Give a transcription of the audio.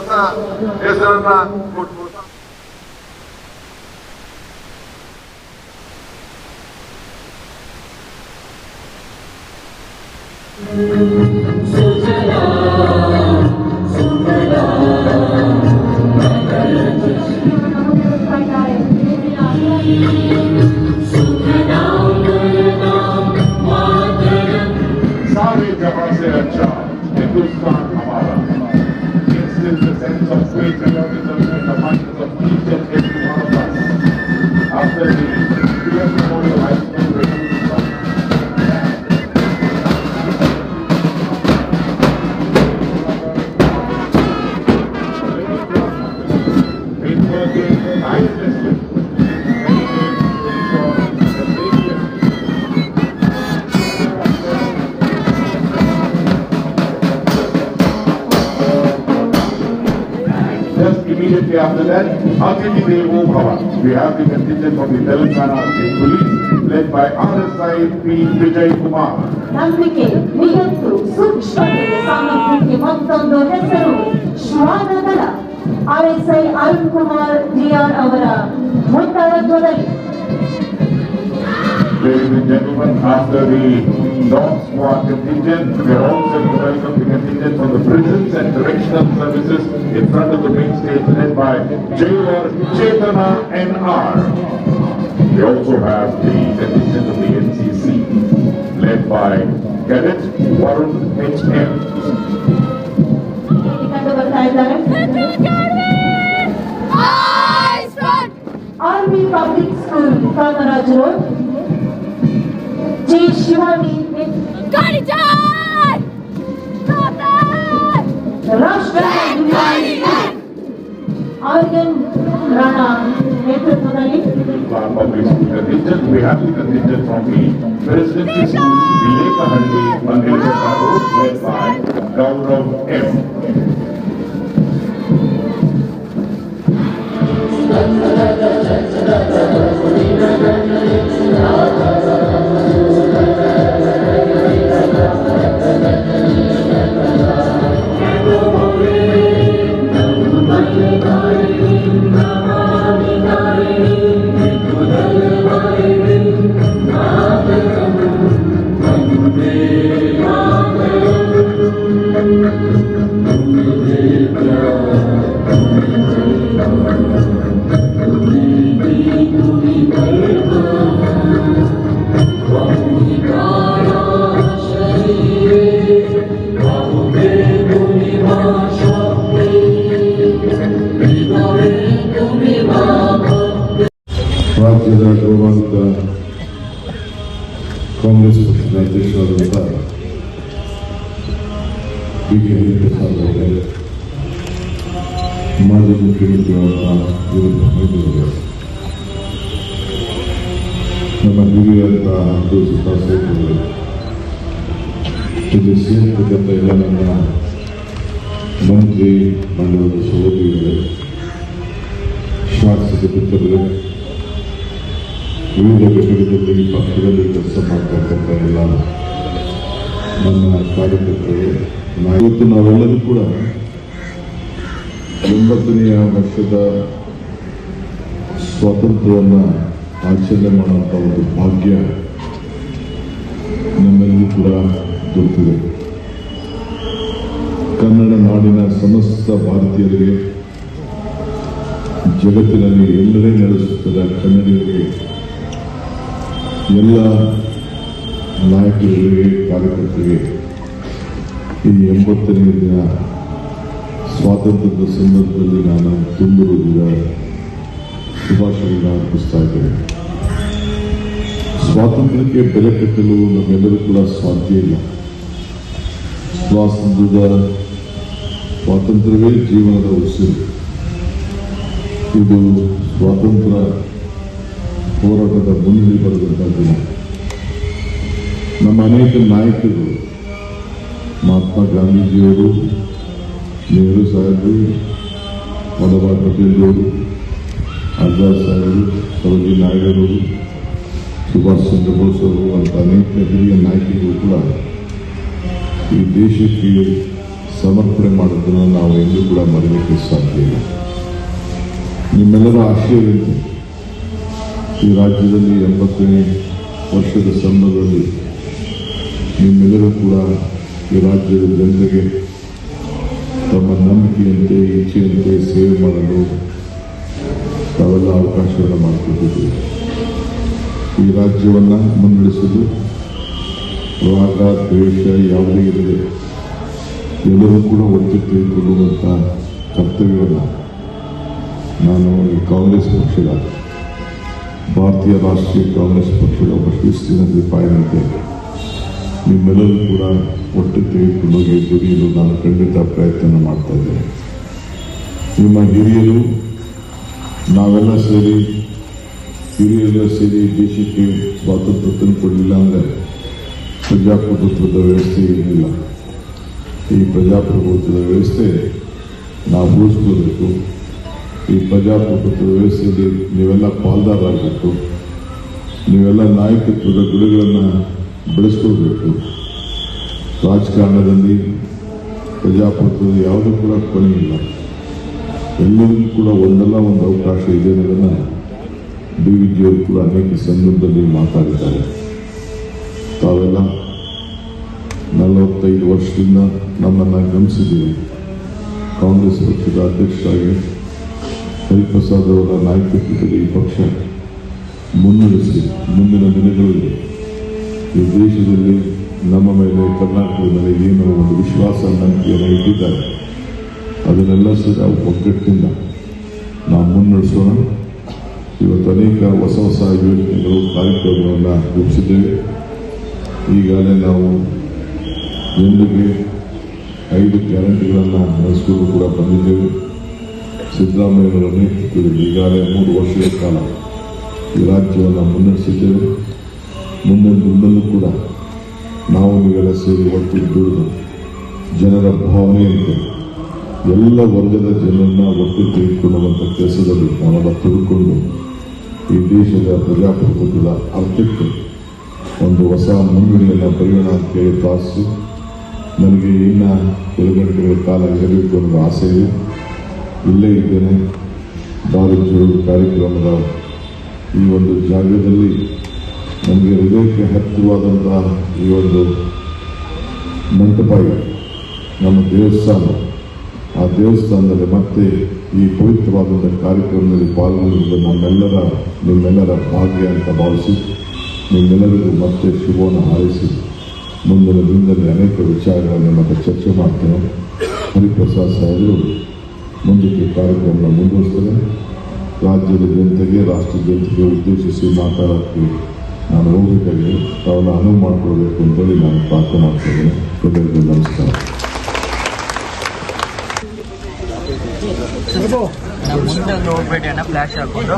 ಹೊಸ ಹೆಸರನ್ನ ಕೊಟ್ಟು सारे जगह से अच्छा हिंदुस्तान हमारा. This is the sense of patriotism in the minds of each and every one of us. After the US Memorial High School resolution, been working tirelessly. Immediately after that, Atiti Devo Bhava. We have the contingent from the Telangana State Police, led by RSI P. Vijay Kumar. ನಂಬಿಕೆ ನಿಯತ್ತು ಸೂಕ್ಷ್ಮತೆ ಸಾಮರ್ಥ್ಯಕ್ಕೆ ಮತ್ತೊಂದು ಹೆಸರು ಶ್ವಾನದಳ. RSI Arun Kumar DR ಅವರ ಮುಂದಾಳತ್ವದಲ್ಲಿ. Ladies and gentlemen, after the Dog Squad contingent, we are also to welcome the contingent from the prisons and correctional services in front of the main stage, led by Jailer Chetana NR. We also have the contingent of the NCC, led by Cadet Warren HM. Army Public School, Kamaraj Road. J. Shivani Aryan Rana ನೇತೃತ್ವದಲ್ಲಿ Public School contingent. We have the contingent from the Presidency School, Vilekahalli, Mangalore Road, led by Gaurav M. ರಾಜ್ಯದ ಗೌರವಾನ್ವಿತ ಕಾಂಗ್ರೆಸ್ ಪಕ್ಷದ ಅಧ್ಯಕ್ಷರಾದಂಥ B K Hariprasad ಅವರೇ, ಮಾಜಿ ಮುಖ್ಯಮಂತ್ರಿಗಳಾದ ವೀರೇಂದ್ರ ಮೊಯ್ಲಿಯವರೇ, ನಮ್ಮ ಹಿರಿಯರಂಥ ಅಬ್ದುಲ್ ಸತ್ತಾರ್ ಸೇಠ್ ಅವರೇ, ಇಲ್ಲಿ ಸೇರಿರ್ತಕ್ಕಂಥ ಎಲ್ಲ ನನ್ನ ಮಂತ್ರಿ ಮಂಡಲದ ಸಹೋದರಿಗಳೇ, ಶಾಸಕ ಮಿತ್ರರೇ, ವಿವಿಧ ಘಟಕದಲ್ಲಿ ಪಕ್ಷದಲ್ಲಿ ಕೆಲಸ ಮಾಡ್ತಕ್ಕಂಥ ಎಲ್ಲ ನನ್ನ ಕಾರ್ಯಕರ್ತರು, ಇವತ್ತು ನಾವೆಲ್ಲರೂ ಕೂಡ 80ನೇ ವರ್ಷದ ಸ್ವಾತಂತ್ರ್ಯವನ್ನು ಆಚರಣೆ ಮಾಡುವಂಥ ಒಂದು ಭಾಗ್ಯ ನಮ್ಮೆಲ್ಲರೂ ಕೂಡ ದೊರೆತಿದೆ. ಕನ್ನಡ ನಾಡಿನ ಸಮಸ್ತ ಭಾರತೀಯರಿಗೆ, ಜಗತ್ತಿನಲ್ಲಿ ಎಲ್ಲರೇ ನೆಲೆಸುತ್ತಿದ್ದ ಕನ್ನಡಿಗರಿಗೆ, ಎಲ್ಲ ನಾಯಕರಿಗೆ, ಕಾರ್ಯಕರ್ತರಿಗೆ ಈ 80ನೇ ದಿನ ಸ್ವಾತಂತ್ರ್ಯದ ಸಂದರ್ಭದಲ್ಲಿ ನಾನು ತುಂಬಿರುವುದರ ಶುಭಾಶಯಗಳನ್ನು ಅರ್ಪಿಸ್ತಾ ಇದ್ದೇನೆ. ಸ್ವಾತಂತ್ರ್ಯಕ್ಕೆ ಬೆಲೆ ಕಟ್ಟಲು ನಮ್ಮೆಲ್ಲರೂ ಕೂಡ ಸಾಧ್ಯ ಇಲ್ಲ. ಸ್ವಾತಂತ್ರ್ಯವೇ ಜೀವನದ ಉಸಿರು. ಇದು ಸ್ವಾತಂತ್ರ್ಯ ಹೋರಾಟದ ಮುನ್ನುಡಿ ಬರೆದಂಥ ದಿನ. ನಮ್ಮ ಅನೇಕ ನಾಯಕರು, ಮಹಾತ್ಮ ಗಾಂಧೀಜಿಯವರು, ನೆಹರು ಸಾಹೇಬರು, ವಲ್ಲಭಾಯ್ ಪಟೇಲ್ರವರು, ಆಜಾದ್ ಸಾಹೇಬರು, ಸರೋಜಿನಿ ನಾಯ್ಡರವರು, ಸುಭಾಷ್ ಚಂದ್ರ ಬೋಸ್ ಅವರು ಅಂತ ಅನೇಕ ಹಿರಿಯ ನಾಯಕರು ಕೂಡ ಈ ದೇಶಕ್ಕೆ ಸಮರ್ಪಣೆ ಮಾಡೋದನ್ನು ನಾವು ಎಂದೂ ಕೂಡ ಮರೆಯಲಿಕ್ಕೆ ಸಾಧ್ಯ ಇಲ್ಲ. ನಿಮ್ಮೆಲ್ಲರ ಆಶಯದಂತೆ ಈ ರಾಜ್ಯದಲ್ಲಿ 80ನೇ ವರ್ಷದ ಸಂಭ್ರಮದಲ್ಲಿ ನಿಮ್ಮೆಲ್ಲರೂ ಕೂಡ ಈ ರಾಜ್ಯದ ಜನತೆಗೆ ತಮ್ಮ ನಂಬಿಕೆಯಂತೆ ಇಚ್ಛೆಯಂತೆ ಸೇವೆ ಮಾಡಲು ತಾವೆಲ್ಲ ಅವಕಾಶವನ್ನು ಮಾಡಿಕೊಟ್ಟಿದ್ದೀವಿ. ಈ ರಾಜ್ಯವನ್ನು ಮುನ್ನಡೆಸಲು ರಾಗ ದ್ವೇಷ ಯಾವುದೇ ಇರದೆ ಎಲ್ಲರೂ ಕೂಡ ಒತ್ತು ತೆಗೆದುಕೊಳ್ಳುವಂಥ ಕರ್ತವ್ಯವನ್ನು ನಾನು ಈ ಕಾಂಗ್ರೆಸ್ ಪಕ್ಷದ ಭಾರತೀಯ ರಾಷ್ಟ್ರೀಯ ಕಾಂಗ್ರೆಸ್ ಪಕ್ಷದ ಒಬ್ಬ ಶಿಸ್ತಿನ ಸಿಪಾಯಿಯಂತೆ ನಿಮ್ಮೆಲ್ಲರೂ ಕೂಡ ಒಟ್ಟು ತೆಗೆದುಕೊಂಡೋಗಿ ದುಡಿಯಲು ನಾನು ಖಂಡಿತ ಪ್ರಯತ್ನ ಮಾಡ್ತಾ ಇದ್ದೇನೆ. ನಿಮ್ಮ ಹಿರಿಯರು ನಾವೆಲ್ಲ ಸೇರಿ ದೇಶಕ್ಕೆ ಸ್ವಾತಂತ್ರ್ಯ ತಂದುಕೊಡಲಿಲ್ಲ ಅಂದರೆ ಪ್ರಜಾಪ್ರಭುತ್ವದ ವ್ಯವಸ್ಥೆ ಇರಲಿಲ್ಲ. ಈ ಪ್ರಜಾಪ್ರಭುತ್ವದ ವ್ಯವಸ್ಥೆ ನಾವು ಉಳಿಸ್ಕೋಬೇಕು. ಈ ಪ್ರಜಾಪ್ರಭುತ್ವ ವ್ಯವಸ್ಥೆಯಲ್ಲಿ ನೀವೆಲ್ಲ ಪಾಲ್ದಾರರಾಗಬೇಕು. ನೀವೆಲ್ಲ ನಾಯಕತ್ವದ ಗುಣಗಳನ್ನು ಬೆಳೆಸ್ಕೊಳ್ಬೇಕು. ರಾಜಕಾರಣದಲ್ಲಿ ಪ್ರಜಾಪ್ರಭುತ್ವದ ಯಾವುದೂ ಕೂಡ ಕೊನೆ ಇಲ್ಲ. ಎಲ್ಲರಿಗೂ ಕೂಡ ಒಂದಲ್ಲ ಒಂದು ಅವಕಾಶ ಇದೆ ಅನ್ನೋದನ್ನು DVG ಅವರು ಕೂಡ ಅನೇಕ ಸಂದರ್ಭದಲ್ಲಿ ಮಾತಾಡಿದ್ದಾರೆ. ತಾವೆಲ್ಲ 45 ವರ್ಷದಿಂದ ನಮ್ಮನ್ನು ಗಮನಿಸಿದ್ದೀವಿ. ಕಾಂಗ್ರೆಸ್ ಪಕ್ಷದ ಅಧ್ಯಕ್ಷರಾಗಿ ಹರಿಪ್ರಸಾದ್ ಅವರ ನಾಯಕತ್ವದಲ್ಲಿ ಈ ಪಕ್ಷ ಮುನ್ನಡೆಸಿ ಮುಂದಿನ ದಿನಗಳಲ್ಲಿ ಈ ದೇಶದಲ್ಲಿ ನಮ್ಮ ಮೇಲೆ ಕರ್ನಾಟಕದ ಮೇಲೆ ಏನು ಒಂದು ವಿಶ್ವಾಸ ನಂಬಿಕೆಯನ್ನು ಇಟ್ಟಿದ್ದಾರೆ ಅದನ್ನೆಲ್ಲ ಸಹ ಒಗ್ಗಟ್ಟಿನಿಂದ ನಾವು ಮುನ್ನಡೆಸೋಣ. ಇವತ್ತು ಅನೇಕ ಹೊಸ ಯೋಜನೆಗಳು ಕಾರ್ಯಕ್ರಮಗಳನ್ನು ರೂಪಿಸಿದ್ದೇವೆ. ಈಗಾಗಲೇ ನಾವು ಜನರಿಗೆ 5 ಗ್ಯಾರಂಟಿಗಳನ್ನು ನಡೆಸಿಕೊಂಡು ಕೂಡ ಬಂದಿದ್ದೇವೆ. ಸಿದ್ದರಾಮಯ್ಯವರ ನೇತೃತ್ವದಲ್ಲಿ ಈಗಾಗಲೇ 3 ವರ್ಷಗಳ ಕಾಲ ಈ ರಾಜ್ಯವನ್ನು ಮುನ್ನಡೆಸಿದ್ದೇವೆ. ಮುಂದಿನ ದಿನದಲ್ಲೂ ಕೂಡ ನಾವು ನೀವೆಲ್ಲ ಸೇರಿ ಒಟ್ಟು ದುಡಿದು ಜನರ ಭಾವನೆಯಂತೆ ಎಲ್ಲ ವರ್ಗದ ಜನರನ್ನ ಒಟ್ಟು ತೆಗೆದುಕೊಳ್ಳುವಂಥ ಕೆಲಸದಲ್ಲಿ ನಾವೆಲ್ಲ ತೆಗೆದುಕೊಂಡು ಈ ದೇಶದ ಪ್ರಜಾಪ್ರಭುತ್ವದ ಅರ್ಥಕ್ಕೆ ಒಂದು ಹೊಸ ಮುನ್ನುಡಿಯನ್ನು ಬರೆಯೋಣ ಅಂತ ಹೇಳಿ ಪ್ರಾರ್ಥಿಸಿ ನನಗೆ ಇನ್ನು 2 ಗಂಟೆಗಳ ಕಾಲ ಇರಬೇಕು ಅನ್ನೋ ಆಸೆ ಇದೆ. ಇಲ್ಲೇ ಇದ್ದೇನೆ. ಭಾರತ್ ಜೋಡೋ ಕಾರ್ಯಕ್ರಮದ ಈ ಒಂದು ಜಾಗದಲ್ಲಿ ನಮಗೆ ಹೃದಯಕ್ಕೆ ಹತ್ತಿರವಾದಂತಹ ಈ ಒಂದು ಮಂಟಪ ಇದೆ, ನಮ್ಮ ದೇವಸ್ಥಾನ. ಆ ದೇವಸ್ಥಾನದಲ್ಲಿ ಮತ್ತೆ ಈ ಪವಿತ್ರವಾದಂಥ ಕಾರ್ಯಕ್ರಮದಲ್ಲಿ ಪಾಲ್ಗೊಳ್ಳುವುದು ನಿಮ್ಮೆಲ್ಲರ ಭಾಗ್ಯ ಅಂತ ಭಾವಿಸಿ ನಿಮ್ಮೆಲ್ಲರಿಗೂ ಮತ್ತೆ ಶುಭವನ್ನು ಹಾರೈಸಿ ಮುಂದಿನ ದಿನದಲ್ಲಿ ಅನೇಕ ವಿಚಾರಗಳನ್ನು ಮತ್ತೆ ಚರ್ಚೆ ಮಾಡ್ತೇನೆ. ಹರಿಪ್ರಸಾದ್ ಸಾಹೇಬರು ಮುಂದಕ್ಕೆ ಕಾರ್ಯಕ್ರಮ ಮುಂದುವರಿಸ್ತಾರೆ. ರಾಜ್ಯದ ಜನತೆಗೆ ರಾಷ್ಟ್ರದ ಜನತೆಗೆ ಉದ್ದೇಶಿಸಿ ಮಾತಾಡೋಕ್ಕೆ ನಾನು ಹೋಗಬೇಕಾಗಿದೆ. ತಾವೆಲ್ಲ ಅನುವು ಮಾಡಿಕೊಳ್ಬೇಕು ಅಂತೇಳಿ ನಾನು ಪ್ರಾರ್ಥನೆ ಮಾಡ್ತಾ ಇದ್ದೇನೆ. ಎಲ್ಲರಿಗೂ ನಮಸ್ಕಾರ. ಮುಂದೆ ಹೋಗ್ಬೇಡಿ ಅಣ್ಣ, ಫ್ಲಾಶ್ ಹಾಕೊಂಡು